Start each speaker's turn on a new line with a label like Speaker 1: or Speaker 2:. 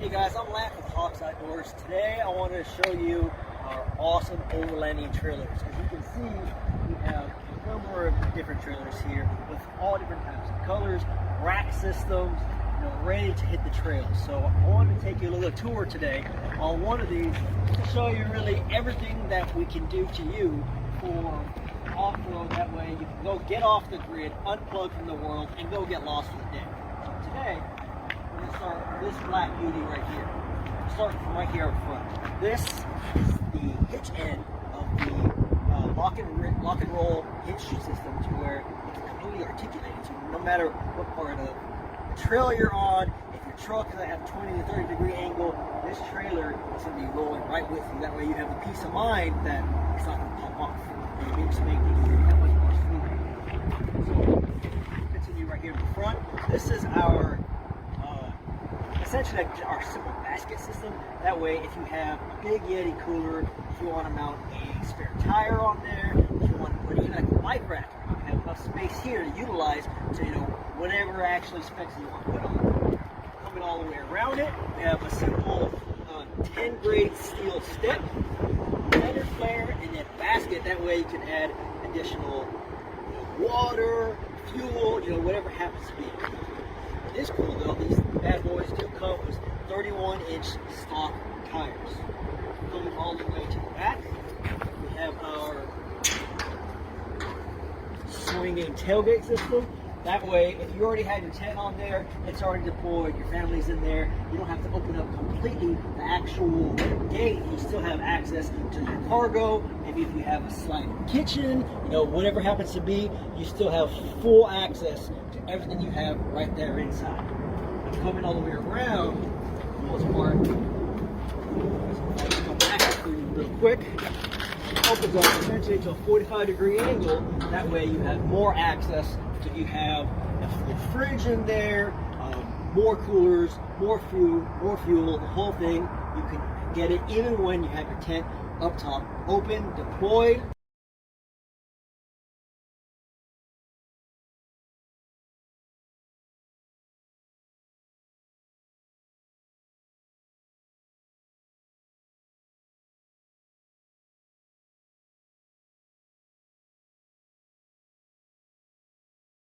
Speaker 1: Hey guys, I'm Lack with Hawks Outdoors. Today I want to show you our awesome overlanding trailers. As you can see, we have a number of different trailers here with all different types of colors, rack systems, ready to hit the trails. So I want to take you a little tour today on one of these to show you really everything that we can do to you for off-road. That way you can go get off the grid, unplug from the world, and go get lost for the day. So today, we're going to start with this black beauty right here. Starting from right here up front. This is the hitch end of the lock and roll hitch system, to where it's completely articulated. So no matter what part of the trail you're on, if your truck is at a 20 to 30 degree angle, this trailer is going to be rolling right with you. That way you have the peace of mind that it's not going to pop off. And it makes things that much more smooth. So continue right here in the front. This is our essentially our simple basket system. That way, if you have a big Yeti cooler, if you want to mount a spare tire on there, if you want to put even a bike rack, you have enough space here to utilize to, whatever actually specs you want to put on. Coming all the way around it, we have a simple 10 grade steel step, letter flare, and then basket. That way you can add additional water, fuel, whatever happens to be. It is cool though, these bad boys do come with 31-inch stock tires. Going all the way to the back, we have our swinging tailgate system. That way, if you already had your tent on there, it's already deployed, your family's in there, you don't have to open up completely the actual gate. You still have access to your cargo. Maybe if you have a sliding kitchen, whatever happens to be, you still have full access to everything you have right there inside. Coming all the way around, for the most part, let's come back real quick. Opens up essentially to a 45-degree angle. That way you have more access. So you have a fridge in there, more coolers, more fuel, the whole thing. You can get it even when you have your tent up top open, deployed.